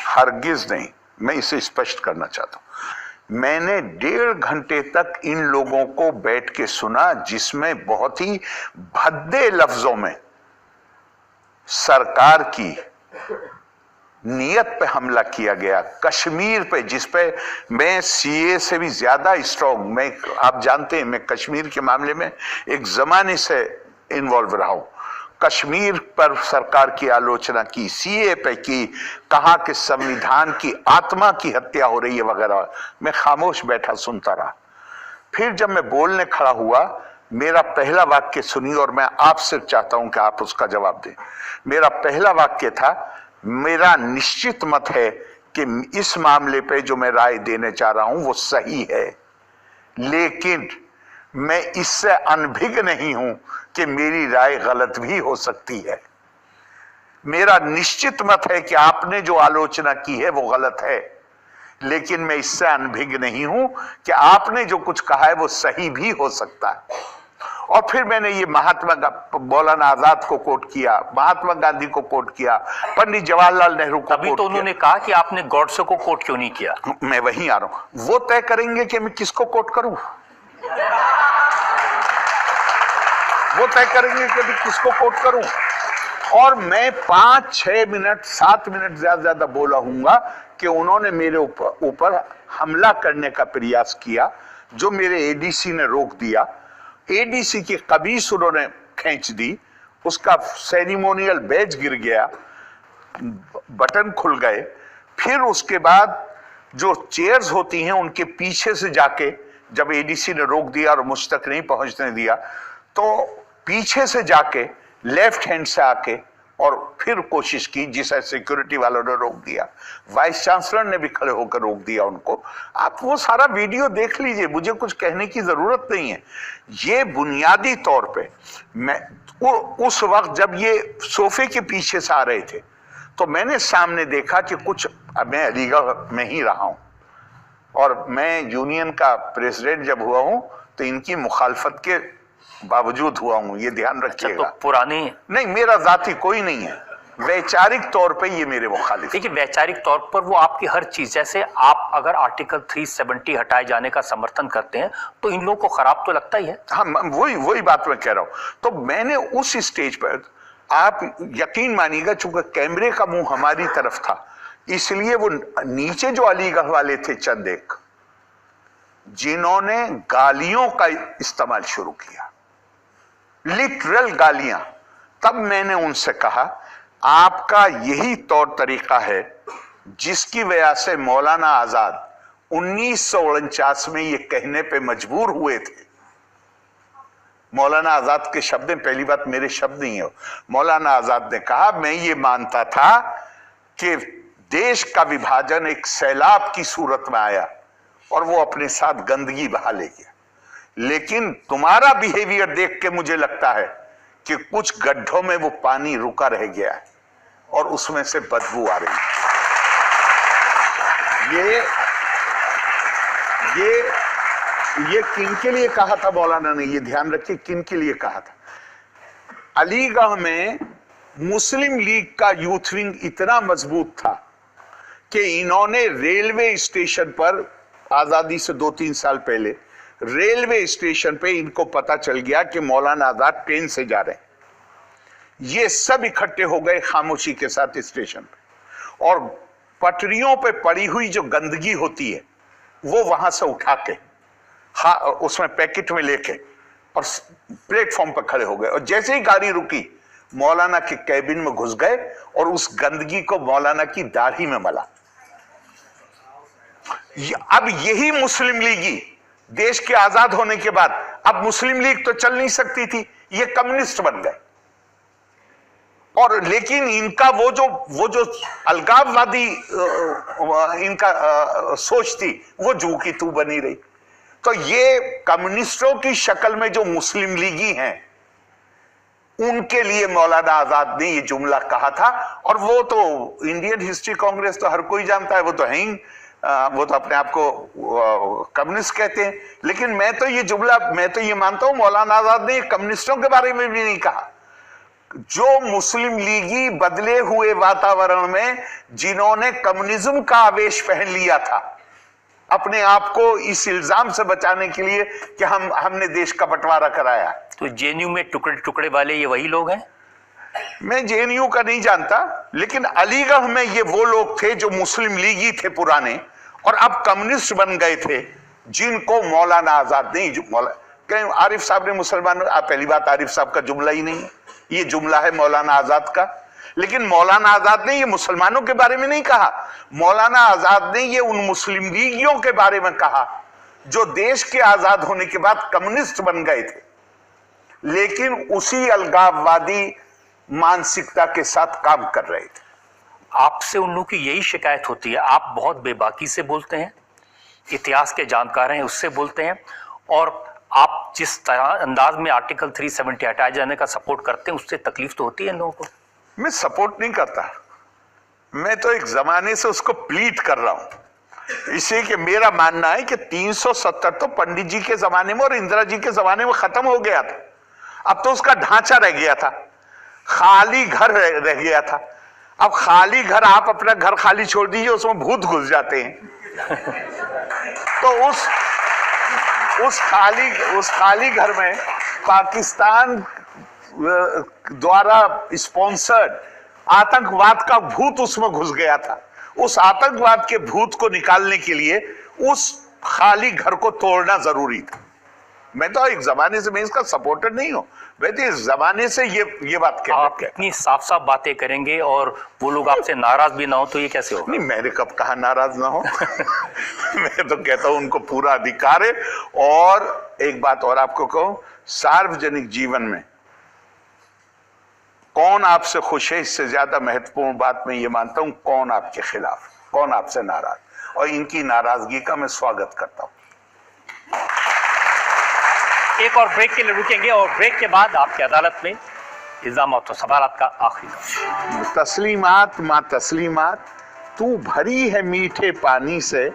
हरगिज नहीं। मैं इसे स्पष्ट करना चाहता हूं। मैंने 1.5 घंटे तक इन लोगों को बैठ के सुना, जिसमें बहुत ही भद्दे लफ्जों में सरकार की नियत पे हमला किया गया, कश्मीर पे, जिस पे मैं सीए से भी ज्यादा स्ट्रॉन्ग, मैं, आप जानते हैं मैं कश्मीर के मामले में एक जमाने से इन्वॉल्व रहा हूं। कश्मीर पर सरकार की आलोचना की, सीए पे की, कहा कि संविधान की आत्मा की हत्या हो रही है वगैरह। मैं खामोश बैठा सुनता रहा। फिर जब मैं बोलने खड़ा हुआ, मेरा पहला वाक्य सुनिए और मैं आपसे चाहता हूं कि आप उसका जवाब दें। मेरा पहला वाक्य था, मेरा निश्चित मत है कि इस मामले पे जो मैं राय देने चाह रहा हूं वो सही है, लेकिन मैं इससे अनभिज्ञ नहीं हूं कि मेरी राय गलत भी हो सकती है। मेरा निश्चित मत है कि आपने जो आलोचना की है वो गलत है, लेकिन मैं इससे अनभिज्ञ नहीं हूं कि आपने जो कुछ कहा है वो सही भी हो सकता है। और फिर मैंने ये मौलाना आजाद को कोट किया, महात्मा गांधी को कोट किया, पंडित जवाहरलाल नेहरू को अभी तो उन्होंने कहा कि आपने गॉडसे को कोट क्यों नहीं किया। मैं वहीं आ रहा हूं। वो तय करेंगे कि मैं किसको कोट करूं, वो तय करेंगे कि मैं किसको कोट करूं। और मैं 5, 6 मिनट, 7 मिनट ज्यादा बोला हूंगा कि उन्होंने मेरे ऊपर हमला करने का प्रयास किया, जो मेरे एडीसी ने रोक दिया। एडीसी की कमीज उन्होंने खींच दी, उसका सेरिमोनियल बैज गिर गया, बटन खुल गए। फिर उसके बाद जो चेयर्स होती हैं उनके पीछे से जाके, जब एडीसी ने रोक दिया और मुझ तक नहीं पहुंचने दिया, तो पीछे से जाके लेफ्ट हैंड से आके और फिर कोशिश की, जिसे सिक्योरिटी वालों ने रोक दिया। वाइस चांसलर ने भी खड़े होकर रोक दिया उनको। आप वो सारा वीडियो देख लीजिए, मुझे कुछ कहने की जरूरत नहीं है। ये बुनियादी तौर पे मैं उस वक्त जब ये सोफे के पीछे से आ रहे थे, तो मैंने सामने देखा कि कुछ, मैं अलीगढ़ में ही रहा हूं और मैं यूनियन का प्रेसिडेंट जब हुआ हूं तो इनकी मुखालफत के बावजूद हुआ हूं, ये ध्यान रखिएगा। तो पुराने नहीं, मेरा जाति कोई नहीं है, वैचारिक तौर पे ये मेरे मुखालिफ। देखिए, वैचारिक तौर पर वो आपकी हर चीज, जैसे आप अगर आर्टिकल 370 हटाए जाने का समर्थन करते हैं तो इन लोगों को खराब तो लगता ही है। हाँ, वही बात मैं कह रहा हूं। तो मैंने उस स्टेज पर, आप यकीन मानिएगा, चूंकि कैमरे का मुंह हमारी तरफ था, इसलिए वो नीचे जो अलीगढ़ वाले थे चंद एक, जिन्होंने गालियों का इस्तेमाल शुरू किया, लिटरल गालियां, तब मैंने उनसे कहा, आपका यही तौर तरीका है जिसकी वजह से मौलाना आजाद 1949 में ये कहने पे मजबूर हुए थे। मौलाना आजाद के शब्द, पहली बात मेरे शब्द नहीं है, मौलाना आजाद ने कहा, मैं ये मानता था कि देश का विभाजन एक सैलाब की सूरत में आया और वो अपने साथ गंदगी बहा ले गया, लेकिन तुम्हारा बिहेवियर देख के मुझे लगता है कि कुछ गड्ढों में वो पानी रुका रह गया है और उसमें से बदबू आ रही है। ये किन के लिए कहा था मौलाना ने, ये ध्यान रखिए, किन के लिए कहा था। अलीगढ़ में मुस्लिम लीग का यूथ विंग इतना मजबूत था कि इन्होंने रेलवे स्टेशन पर, आजादी से 2-3 साल पहले, रेलवे स्टेशन पे इनको पता चल गया कि मौलाना आजाद ट्रेन से जा रहे हैं। ये सब इकट्ठे हो गए खामोशी के साथ स्टेशन पे, और पटरियों पे पड़ी हुई जो गंदगी होती है वो वहां से उठा के उसमें पैकेट में लेके और प्लेटफॉर्म पर खड़े हो गए, और जैसे ही गाड़ी रुकी मौलाना के कैबिन में घुस गए और उस गंदगी को मौलाना की दाढ़ी में मला। अब यही मुस्लिम लीगी देश के आजाद होने के बाद, अब मुस्लिम लीग तो चल नहीं सकती थी, ये कम्युनिस्ट बन गए। और लेकिन इनका वो जो अलगाववादी इनका सोच थी वो जू की तू बनी रही। तो ये कम्युनिस्टों की शक्ल में जो मुस्लिम लीगी हैं, उनके लिए मौलाना आजाद ने ये जुमला कहा था। और वो तो इंडियन हिस्ट्री कांग्रेस तो हर कोई जानता है, वो तो है ही, वो तो अपने आप को कम्युनिस्ट कहते हैं। लेकिन मैं तो ये मानता हूं मौलाना आजाद ने कम्युनिस्टों के बारे में भी नहीं कहा। जो मुस्लिम लीगी बदले हुए वातावरण में जिन्होंने कम्युनिज्म का आवेश पहन लिया था अपने आप को इस इल्जाम से बचाने के लिए कि हमने देश का बंटवारा कराया। तो जेएनयू में टुकड़े टुकड़े वाले ये वही लोग हैं? मैं जेएनयू का नहीं जानता, लेकिन अलीगढ़ में ये वो लोग थे जो मुस्लिम लीगी थे पुराने और अब कम्युनिस्ट बन गए थे, जिनको मौलाना आजाद ने कहीं आरिफ साहब ने मुसलमान, पहली बात आरिफ साहब का जुमला ही नहीं है, ये जुमला है मौलाना आजाद का। लेकिन मौलाना आजाद ने ये मुसलमानों के बारे में नहीं कहा, मौलाना आजाद ने ये उन मुस्लिम लीगियों के बारे में कहा जो देश के आजाद होने के बाद कम्युनिस्ट बन गए थे, लेकिन उसी अलगाववादी मानसिकता के साथ काम कर रहे थे। आपसे उन लोगों की यही शिकायत होती है, आप बहुत बेबाकी से बोलते हैं, इतिहास के जानकार हैं उससे बोलते हैं, और आप जिस तरह अंदाज में आर्टिकल 370 हटाए जाने का सपोर्ट करते हैं उससे तकलीफ तो होती है इन लोगों को। मैं सपोर्ट नहीं करता, मैं तो एक जमाने से उसको प्लीट कर रहा हूं, इसलिए कि मेरा मानना है कि 370 तो पंडित जी के जमाने में और इंदिरा जी के जमाने में खत्म हो गया था। अब तो उसका ढांचा रह गया था, खाली घर रह गया था। अब खाली घर, आप अपना घर खाली छोड़ दीजिए, उसमें भूत घुस जाते हैं। तो उस खाली घर में पाकिस्तान द्वारा स्पॉन्सर्ड आतंकवाद का भूत उसमें घुस गया था। उस आतंकवाद के भूत को निकालने के लिए उस खाली घर को तोड़ना जरूरी था। मैं तो एक जमाने से मैं इसका सपोर्टर नहीं हूं, मैं तो इस जमाने से ये बात कह रहा हूं। आप इतनी साफ साफ बातें करेंगे और वो लोग आपसे नाराज भी ना हो तो ये कैसे होगा? नहीं, मैंने कब कहा नाराज ना हो मैं तो कहता हूं उनको पूरा अधिकार है। और एक बात और आपको कहूं, सार्वजनिक जीवन में कौन आपसे खुश है, इससे ज्यादा महत्वपूर्ण बात मैं ये मानता हूं कौन आपके खिलाफ, कौन आपसे नाराज, और इनकी नाराजगी का मैं स्वागत करता हूं। एक और ब्रेक के लिए रुकेंगे और ब्रेक के बाद आपकी अदालत में इल्जाम और सवालात का आखिरी दौर। तस्लीमात माँ तस्लीमात, तू भरी है मीठे पानी से,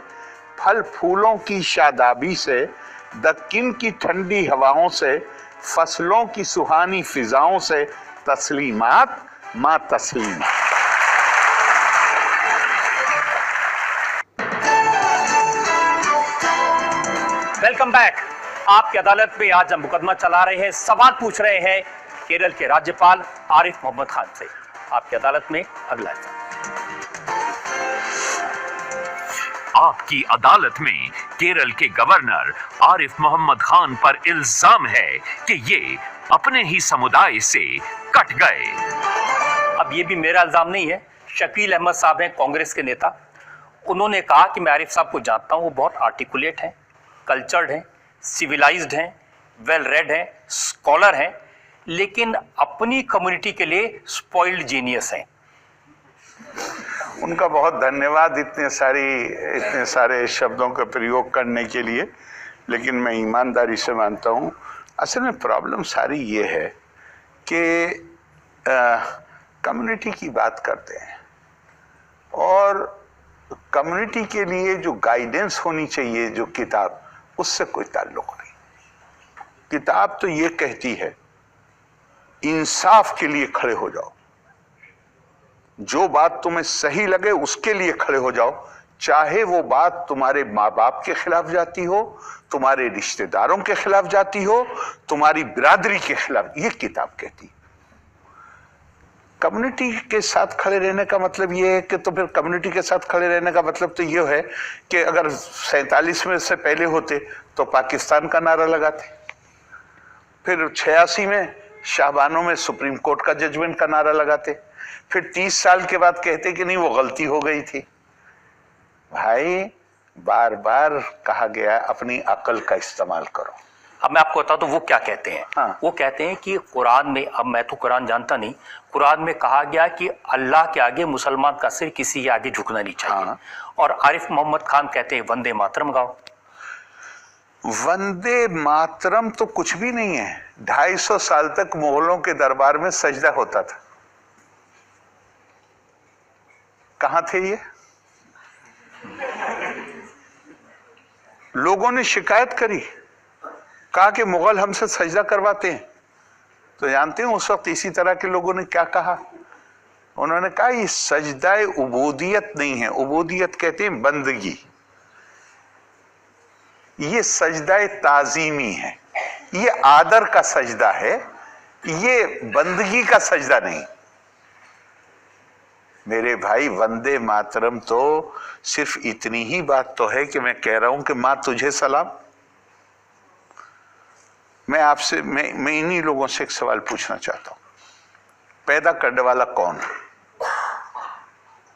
फल फूलों की शादाबी से, दक्किन की ठंडी हवाओं से, फसलों की सुहानी फिजाओं से, तस्लीमात माँ तस्लीमात। Welcome back. आपकी अदालत में आज हम मुकदमा चला रहे हैं, सवाल पूछ रहे हैं केरल के राज्यपाल आरिफ मोहम्मद खान से। आपकी अदालत में अगला हिस्सा। आपकी अदालत में केरल के गवर्नर आरिफ मोहम्मद खान पर इल्जाम है कि ये अपने ही समुदाय से कट गए। अब ये भी मेरा इल्जाम नहीं है, शकील अहमद साहब हैं कांग्रेस के नेता, उन्होंने कहा कि मैं आरिफ साहब को जानता हूं, वो बहुत आर्टिकुलेट हैं, कल्चर्ड हैं, सिविलाइज्ड हैं, वेल रेड हैं, स्कॉलर हैं, लेकिन अपनी कम्युनिटी के लिए स्पॉइल्ड जीनियस हैं। उनका बहुत धन्यवाद इतने सारे शब्दों का प्रयोग करने के लिए, लेकिन मैं ईमानदारी से मानता हूँ असल में प्रॉब्लम सारी ये है कि कम्युनिटी की बात करते हैं और कम्युनिटी के लिए जो गाइडेंस होनी चाहिए, जो किताब, उससे कोई ताल्लुक नहीं। किताब तो ये कहती है इंसाफ के लिए खड़े हो जाओ, जो बात तुम्हें सही लगे उसके लिए खड़े हो जाओ, चाहे वो बात तुम्हारे माँ बाप के खिलाफ जाती हो, तुम्हारे रिश्तेदारों के खिलाफ जाती हो, तुम्हारी बिरादरी के खिलाफ, ये किताब कहती। कम्युनिटी के साथ खड़े रहने का मतलब ये है कि, तो फिर कम्युनिटी के साथ खड़े रहने का मतलब तो ये है कि अगर 47 में से पहले होते तो पाकिस्तान का नारा लगाते, फिर 86 में शाहबानों में सुप्रीम कोर्ट का जजमेंट का नारा लगाते, फिर 30 साल के बाद कहते कि नहीं वो गलती हो गई थी। भाई बार बार कहा गया अपनी अकल का इस्तेमाल करो। अब मैं आपको बताऊं तो वो क्या कहते हैं। हाँ। वो कहते हैं कि कुरान में, अब मैं तो कुरान जानता नहीं, कुरान में कहा गया कि अल्लाह के आगे मुसलमान का सिर किसी के आगे झुकना नहीं चाहिए। हाँ। और आरिफ मोहम्मद खान कहते हैं वंदे मातरम गाओ। वंदे मातरम तो कुछ भी नहीं है। 250 साल तक मुगलों के दरबार में सजदा होता था। कहां थे ये? लोगों ने शिकायत करी, कहा कि मुगल हमसे सजदा करवाते हैं। तो जानते हैं उस वक्त इसी तरह के लोगों ने क्या कहा? उन्होंने कहा ये सजदाए उबूदियत नहीं है, उबूदियत कहते हैं बंदगी, ये सजदाए ताजीमी है, ये आदर का सजदा है, ये बंदगी का सजदा नहीं। मेरे भाई वंदे मातरम तो सिर्फ इतनी ही बात तो है कि मैं कह रहा हूं कि मां तुझे सलाम। मैं आपसे मैं इन्हीं लोगों से एक सवाल पूछना चाहता हूं, पैदा करने वाला कौन है?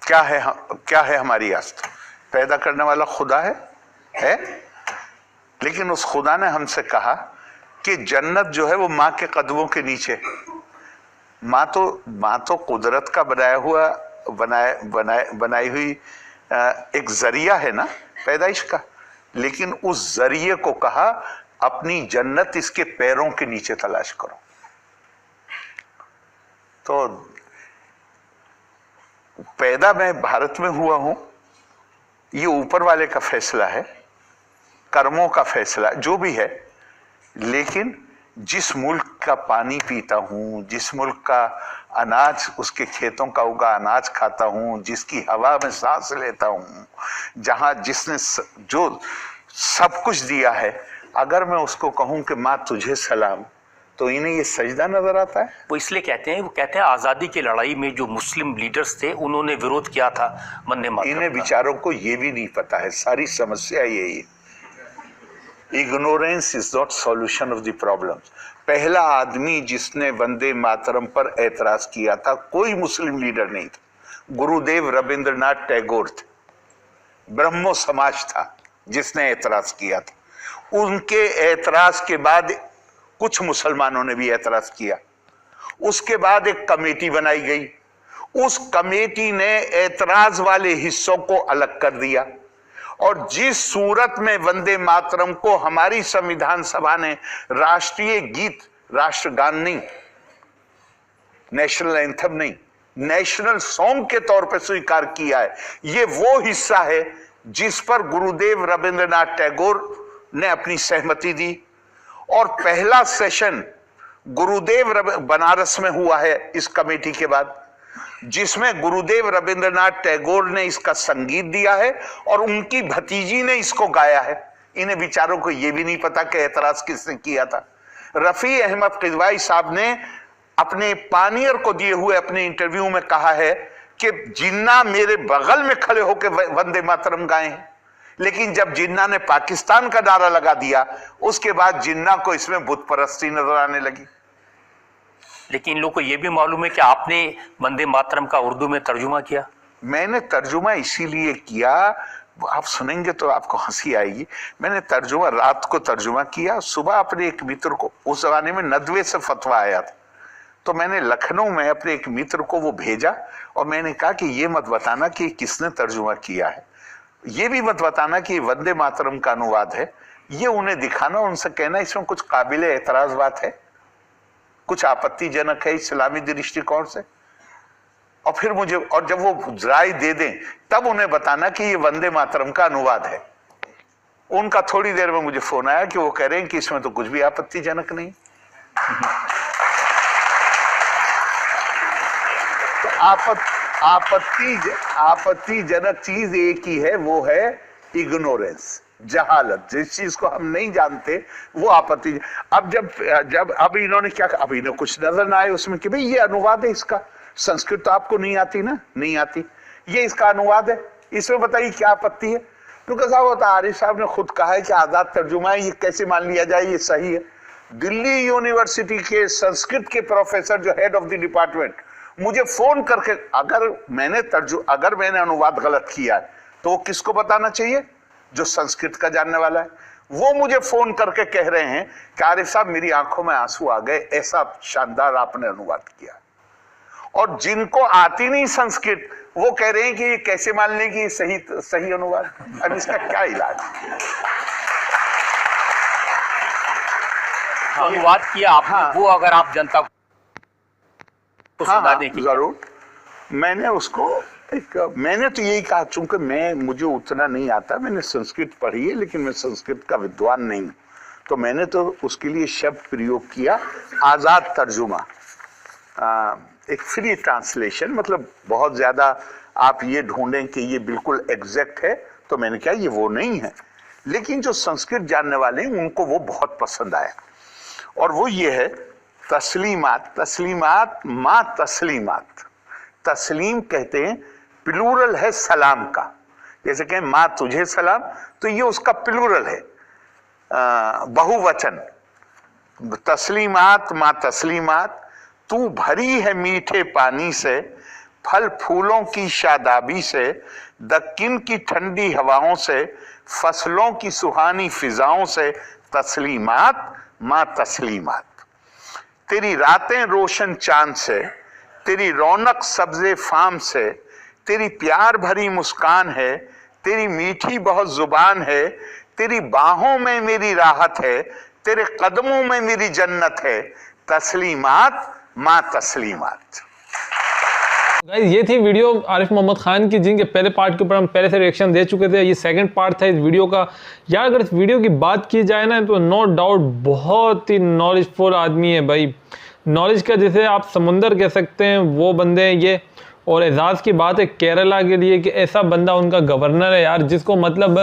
क्या है हमारी आस्था? पैदा करने वाला खुदा है? लेकिन उस खुदा ने हमसे कहा कि जन्नत जो है वो माँ के कदमों के नीचे। माँ तो कुदरत का बनाई हुई एक जरिया है ना पैदाइश का, लेकिन उस जरिए को कहा अपनी जन्नत इसके पैरों के नीचे तलाश करो। तो पैदा मैं भारत में हुआ हूं, ये ऊपर वाले का फैसला है, कर्मों का फैसला जो भी है, लेकिन जिस मुल्क का पानी पीता हूं, जिस मुल्क का अनाज, उसके खेतों का उगा अनाज खाता हूं, जिसकी हवा में सांस लेता हूं, जहां जिसने जो सब कुछ दिया है, अगर मैं उसको कहूं कि मां तुझे सलाम, तो इन्हें ये सजदा नजर आता है? वो इसलिए कहते हैं, वो कहते हैं आज़ादी की लड़ाई में जो मुस्लिम लीडर्स थे उन्होंने विरोध किया था वंदे मातरम। इन्हें बेचारों को ये भी नहीं पता है, सारी समस्या यही है। Ignorance is not solution of the problem. पहला आदमी जिसने वंदे मातरम पर एतराज किया था कोई मुस्लिम लीडर नहीं था, गुरुदेव रविंद्रनाथ टैगोर थे। ब्रह्मो समाज था जिसने एतराज किया था। उनके एतराज के बाद कुछ मुसलमानों ने भी एतराज किया। उसके बाद एक कमेटी बनाई गई, उस कमेटी ने एतराज वाले हिस्सों को अलग कर दिया, और जिस सूरत में वंदे मातरम को हमारी संविधान सभा ने राष्ट्रीय गीत, राष्ट्रगान नहीं, नेशनल एंथम नहीं, नेशनल सॉन्ग के तौर पर स्वीकार किया है, ये वो हिस्सा है जिस पर गुरुदेव रविंद्रनाथ टैगोर ने अपनी सहमति दी। और पहला सेशन गुरुदेव बनारस में हुआ है इस कमेटी के बाद, जिसमें गुरुदेव रविंद्रनाथ टैगोर ने इसका संगीत दिया है और उनकी भतीजी ने इसको गाया है। इन्हें बेचारों को यह भी नहीं पता कि एतराज किसने किया था। रफी अहमद किदवाई साहब ने अपने पानियर को दिए हुए अपने इंटरव्यू में कहा है कि जिन्ना मेरे बगल में खड़े होकर वंदे मातरम गाए हैं, लेकिन जब जिन्ना ने पाकिस्तान का नारा लगा दिया उसके बाद जिन्ना को इसमें बुत परस्ती नजर आने लगी। लेकिन इन लोगों को यह भी मालूम है कि आपने वंदे मातरम का उर्दू में तर्जुमा किया। मैंने तर्जुमा इसीलिए किया, आप सुनेंगे तो आपको हंसी आएगी। मैंने तर्जुमा रात को तर्जुमा किया, सुबह अपने एक मित्र को, उस जमाने में नदवे से फतवा आया था, तो मैंने लखनऊ में अपने एक मित्र को वो भेजा और मैंने कहा कि ये मत बताना कि किसने तर्जुमा किया है, ये भी मत बताना कि वंदे मातरम का अनुवाद है, ये उन्हें दिखाना, उनसे कहना इसमें कुछ काबिल एतराज बात है, कुछ आपत्तिजनक है इस्लामी दृष्टिकोण से, और फिर मुझे, और जब वो राय दे दें तब उन्हें बताना कि ये वंदे मातरम का अनुवाद है। उनका थोड़ी देर में मुझे फोन आया कि वो कह रहे हैं कि इसमें तो कुछ भी आपत्तिजनक नहीं। तो आपत्तिजनक चीज एक ही है, वो है इग्नोरेंस, जहालत। जिस चीज को हम नहीं जानते वो आपत्ति। अब जब अब इन्होंने क्या, अब इन्हें कुछ नजर ना आए उसमें कि भाई ये अनुवाद है इसका, संस्कृत तो आपको नहीं आती ना, नहीं आती, ये इसका अनुवाद है, इसमें बताइए क्या आपत्ति है। क्योंकि साहब होता, आरिफ साहब ने खुद कहा है कि आजाद तर्जुमा है, ये कैसे मान लिया जाए ये सही है। दिल्ली यूनिवर्सिटी के संस्कृत के प्रोफेसर जो हेड ऑफ द डिपार्टमेंट मुझे फोन करके, अगर मैंने अनुवाद गलत किया है तो वो किसको बताना चाहिए, जो संस्कृत का जानने वाला है। वो मुझे फोन करके कह रहे हैं कि आरिफ साहब मेरी आंखों में आंसू आ गए, ऐसा शानदार आपने अनुवाद किया। और जिनको आती नहीं संस्कृत वो कह रहे हैं कि ये कैसे मान लें कि ये सही अनुवाद। अब इसका क्या इलाज? अनुवाद किया आपने, वो अगर आप जनता को सुना दें। जरूर, मैंने तो यही कहा, चूंकि मुझे उतना नहीं आता, मैंने संस्कृत पढ़ी है लेकिन मैं संस्कृत का विद्वान नहीं हूं, तो मैंने तो उसके लिए शब्द प्रयोग किया आजाद तर्जुमा, एक फ्री ट्रांसलेशन। मतलब बहुत ज्यादा आप ये ढूंढें कि ये बिल्कुल एग्जैक्ट है तो मैंने कहा ये वो नहीं है, लेकिन जो संस्कृत जानने वाले हैं उनको वो बहुत पसंद आया। और वो ये है तस्लीमात, माँ तस्लीमात। तस्लीम कहते हैं, प्लूरल है सलाम का, जैसे कहें माँ तुझे सलाम, तो ये उसका प्लूरल है, बहुवचन। तस्लीमात, माँ तस्लीमात, तू भरी है मीठे पानी से, फल फूलों की शादाबी से, दक्किन की ठंडी हवाओं से, फसलों की सुहानी फिजाओं से, तस्लीमात माँ तस्लीमात। तेरी रातें रोशन चांद से, तेरी रौनक सब्जे फाम से, तेरी प्यार भरी मुस्कान है, तेरी मीठी बहुत जुबान है, तेरी बाहों में मेरी राहत है, तेरे कदमों में मेरी जन्नत है, तस्लीमात माँ तस्लीमात। गाइस ये थी वीडियो आरिफ मोहम्मद खान की, जिनके पहले पार्ट के ऊपर हम पहले से रिएक्शन दे चुके थे। ये सेकंड पार्ट था इस वीडियो का। यार अगर इस वीडियो की बात की जाए ना तो नो डाउट बहुत ही नॉलेजफुल आदमी है भाई। नॉलेज का जैसे आप समुंदर कह सकते हैं वो बंदे हैं ये। और एजाज़ की बात है केरला के लिए कि ऐसा बंदा उनका गवर्नर है यार, जिसको मतलब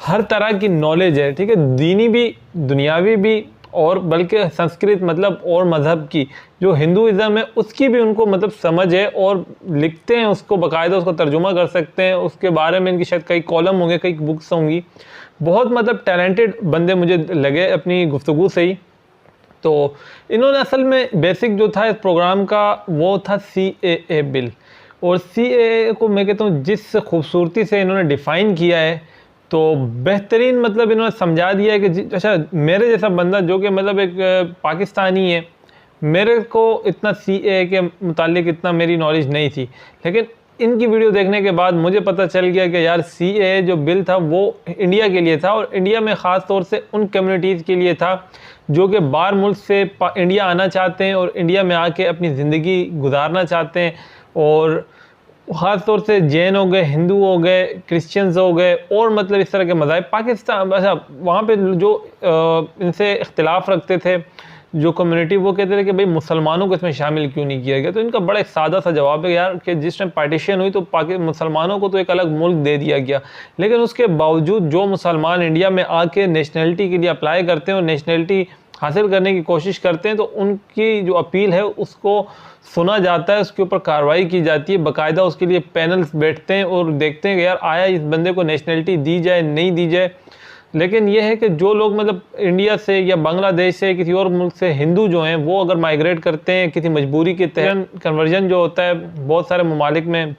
हर तरह की नॉलेज है, ठीक है, दीनी भी दुनियावी भी और बल्कि संस्कृत मतलब और मज़हब की जो हिंदुइज़्म है उसकी भी उनको मतलब समझ है, और लिखते हैं उसको बाकायदा, उसको तर्जुमा कर सकते हैं, उसके बारे में इनकी शायद कई कॉलम होंगे, कई बुक्स होंगी। बहुत मतलब टैलेंटेड बंदे मुझे लगे अपनी गुफ्तगू से ही। तो इन्होंने असल में बेसिक जो था इस प्रोग्राम का वो था CAA बिल। और CAA को मैं कहता हूँ जिस खूबसूरती से इन्होंने डिफ़ाइन किया है तो बेहतरीन मतलब इन्होंने समझा दिया है कि अच्छा मेरे जैसा बंदा जो कि मतलब एक पाकिस्तानी है, मेरे को इतना CAA के मुतालिक इतना मेरी नॉलेज नहीं थी, लेकिन इनकी वीडियो देखने के बाद मुझे पता चल गया कि यार CAA जो बिल था वो इंडिया के लिए था, और इंडिया में ख़ास तौर से उन कम्युनिटीज़ के लिए था जो कि बाहर मुल्क से इंडिया आना चाहते हैं और इंडिया में आके अपनी ज़िंदगी गुजारना चाहते हैं। और ख़ास तौर से जैन हो गए, हिंदू हो गए, क्रिश्चियंस हो गए, और मतलब इस तरह के मज़ाहिब पाकिस्तान, अच्छा वहाँ पे जो इनसे इख्तिलाफ़ रखते थे जो कम्युनिटी, वो कहते थे कि भाई मुसलमानों को इसमें शामिल क्यों नहीं किया गया। तो इनका बड़ा एक सादा सा जवाब है यार कि जिस टाइम पार्टीशन हुई तो मुसलमानों को तो एक अलग मुल्क दे दिया गया, लेकिन उसके बावजूद जो मुसलमान इंडिया में आके नेशनलिटी के लिए अप्लाई करते हैं और नेशनलिटी हासिल करने की कोशिश करते हैं तो उनकी जो अपील है उसको सुना जाता है, उसके ऊपर कार्रवाई की जाती है, बाकायदा उसके लिए पैनल्स बैठते हैं और देखते हैं कि यार आया इस बंदे को नेशनलिटी दी जाए नहीं दी जाए। लेकिन यह है कि जो लोग मतलब इंडिया से या बांग्लादेश से किसी और मुल्क से हिंदू जो हैं वो अगर माइग्रेट करते हैं किसी मजबूरी के तहत, कन्वर्जन जो होता है बहुत सारे ममालिक में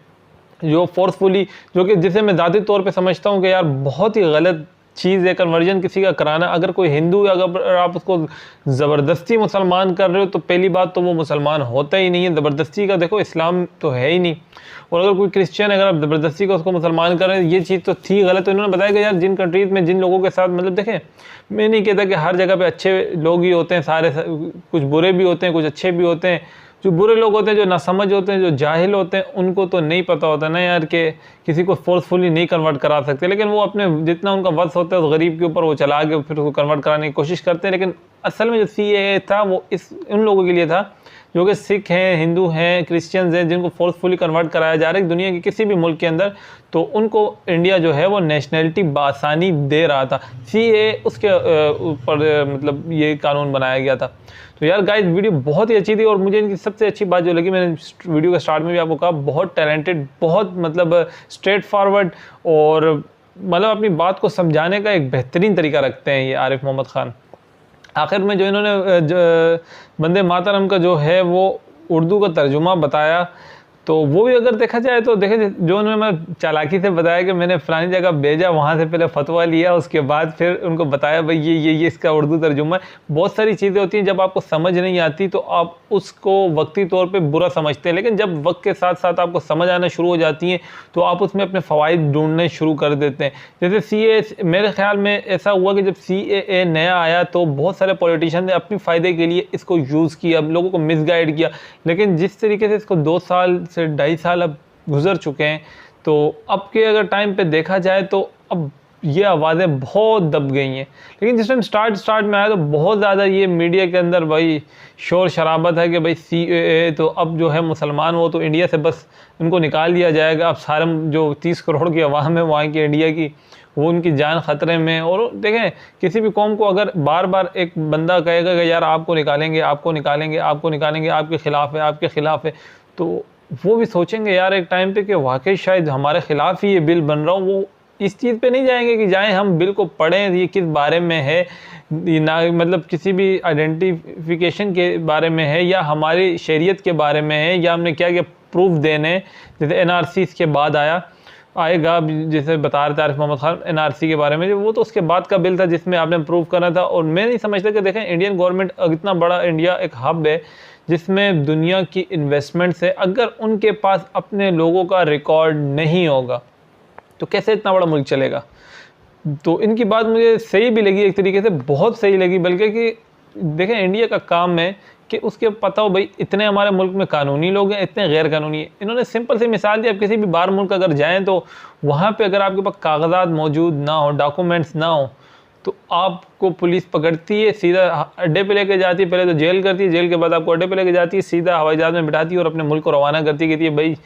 जो फोर्सफुली, जो कि जिसे मैं ज़ाती तौर पे समझता हूँ कि यार बहुत ही गलत चीज़ है कन्वर्जन किसी का कराना। अगर कोई हिंदू अगर आप उसको ज़बरदस्ती मुसलमान कर रहे हो तो पहली बात तो वो मुसलमान होता ही नहीं है, ज़बरदस्ती का देखो इस्लाम तो है ही नहीं। और अगर कोई क्रिश्चियन अगर आप ज़बरदस्ती का उसको मुसलमान कर रहे हैं ये चीज़ तो थी गलत। तो इन्होंने बताया कि यार जिन कंट्रीज़ में जिन लोगों के साथ मतलब देखें, मैं नहीं कहता कि हर जगह पे अच्छे लोग ही होते हैं, सारे कुछ बुरे भी होते हैं, कुछ अच्छे भी होते हैं। जो बुरे लोग होते हैं, जो नासमझ होते हैं, जो जाहिल होते हैं, उनको तो नहीं पता होता ना यार कि किसी को फोर्सफुली नहीं कन्वर्ट करा सकते, लेकिन वो अपने जितना उनका वस होता है उस गरीब के ऊपर वो चला के फिर उसको कन्वर्ट कराने की कोशिश करते हैं। लेकिन असल में जो CAA था वो उन लोगों के लिए था जो कि सिख हैं, हिंदू हैं, क्रिश्चियंस हैं, जिनको फोर्सफुली कन्वर्ट कराया जा रहा है दुनिया के किसी भी मुल्क के अंदर, तो उनको इंडिया जो है वो नेशनलिटी बासानी दे रहा था। CAA उसके ऊपर मतलब ये कानून बनाया गया था। तो यार गाइस वीडियो बहुत ही अच्छी थी, और मुझे इनकी सबसे अच्छी बात जो लगी, मैंने वीडियो के स्टार्ट में भी आपको कहा, बहुत टैलेंटेड, बहुत मतलब स्ट्रेट फॉरवर्ड, और मतलब अपनी बात को समझाने का एक बेहतरीन तरीका रखते हैं ये आरिफ मोहम्मद ख़ान। आखिर में जो इन्होंने वंदे मातरम का जो है वो उर्दू का तर्जुमा बताया, तो वो भी अगर देखा जाए तो देखे जो उन्होंने मैं चालाकी से बताया कि मैंने फ़लानी जगह भेजा, वहाँ से पहले फतवा लिया, उसके बाद फिर उनको बताया भाई ये इसका उर्दू तर्जुमा है। बहुत सारी चीज़ें होती हैं जब आपको समझ नहीं आती तो आप उसको वक्ती तौर पे बुरा समझते हैं, लेकिन जब वक्त के साथ साथ आपको समझ आना शुरू हो जाती हैं तो आप उसमें अपने फ़वाइद ढूंढने शुरू कर देते हैं। जैसे CAA, मेरे ख्याल में ऐसा हुआ कि जब CAA नया आया तो बहुत सारे पॉलिटिशियन ने अपने फ़ायदे के लिए इसको यूज़ किया, लोगों को मिसगाइड किया, लेकिन जिस तरीके से इसको 2 साल से 2.5 साल अब गुजर चुके हैं, तो अब के अगर टाइम पे देखा जाए तो अब ये आवाज़ें बहुत दब गई हैं। लेकिन जिस टाइम स्टार्ट में आया तो बहुत ज़्यादा ये मीडिया के अंदर भाई शोर शराबत है कि भाई CAA तो अब जो है मुसलमान वो तो इंडिया से बस उनको निकाल दिया जाएगा, अब सारे जो 30 करोड़ की आवाम है वहाँ की इंडिया की, वो उनकी जान ख़तरे में। और देखें किसी भी कौम को अगर बार बार एक बंदा कहेगा कि यार आपको निकालेंगे, आपको निकालेंगे, आपको निकालेंगे, आपके ख़िलाफ़ है, आपके ख़िलाफ़ है, तो वो भी सोचेंगे यार एक टाइम पे कि वाकई शायद हमारे ख़िलाफ़ ही ये बिल बन रहा हो। वो इस चीज़ पे नहीं जाएंगे कि जाएं हम बिल को पढ़ें ये किस बारे में है, ना मतलब किसी भी आइडेंटिफिकेशन के बारे में है, या हमारी शरीयत के बारे में है, या हमने क्या क्या प्रूफ देने। जैसे NRC इसके बाद आएगा, जैसे बता रहे थे आरिफ मोहम्मद ख़ान NRC के बारे में, वो तो उसके बाद का बिल था जिसमें आपने प्रूव करना था। और मैं नहीं समझता कि देखें इंडियन गवर्नमेंट इतना बड़ा, इंडिया एक हब है जिसमें दुनिया की इन्वेस्टमेंट से, अगर उनके पास अपने लोगों का रिकॉर्ड नहीं होगा तो कैसे इतना बड़ा मुल्क चलेगा। तो इनकी बात मुझे सही भी लगी, एक तरीके से बहुत सही लगी, बल्कि कि देखें इंडिया का काम है कि उसके पता हो भाई इतने हमारे मुल्क में कानूनी लोग हैं, इतने गैर कानूनी हैं। इन्होंने सिंपल सी मिसाल दी, आप किसी भी बाहर मुल्क अगर जाएँ तो वहाँ पर अगर आपके पास कागजात मौजूद ना हो, डॉक्यूमेंट्स ना हो, तो आपको पुलिस पकड़ती है, सीधा अड्डे पे लेके जाती है, पहले तो जेल करती है, जेल के बाद आपको अड्डे पे लेके जाती है, सीधा हवाई जहाज़ में बिठाती है और अपने मुल्क को रवाना करती है, कहती है भाई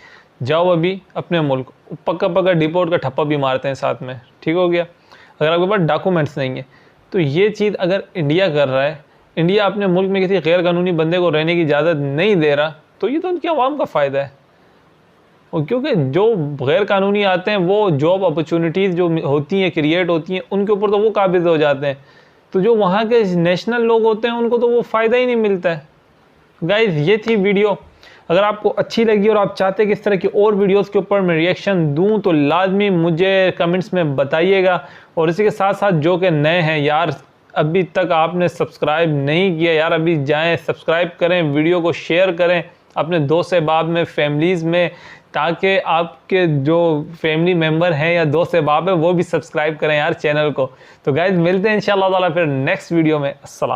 जाओ अभी अपने मुल्क। पक्का डिपोर्ट का ठप्पा भी मारते हैं साथ में, ठीक हो गया, अगर आपके पास डॉक्यूमेंट्स नहीं है। तो ये चीज़ अगर इंडिया कर रहा है, इंडिया अपने मुल्क में किसी गैर कानूनी बंदे को रहने की इजाज़त नहीं दे रहा, तो ये तो उनकी आवाम का फ़ायदा है। और क्योंकि जो गैर कानूनी आते हैं वो जॉब अपॉर्चुनिटीज़ जो होती हैं, क्रिएट होती हैं, उनके ऊपर तो वो काबिज़ हो जाते हैं, तो जो वहाँ के नेशनल लोग होते हैं उनको तो वो फ़ायदा ही नहीं मिलता है। गाइज़ ये थी वीडियो, अगर आपको अच्छी लगी और आप चाहते हैं कि इस तरह की और वीडियोस के ऊपर मैं रिएक्शन दूं तो लाजमी मुझे कमेंट्स में बताइएगा। और इसी के साथ साथ जो कि नए हैं यार, अभी तक आपने सब्सक्राइब नहीं किया यार, अभी जाएं सब्सक्राइब करें, वीडियो को शेयर करें अपने दोस्त अहबाब में, फैमिलीज़ में, ताकि आपके जो फैमिली मेम्बर हैं या दोस्त अहबाब है वो भी सब्सक्राइब करें यार चैनल को। तो गाइज़ मिलते हैं इंशाअल्लाह ताला फिर नेक्स्ट वीडियो में। अस्सलाम।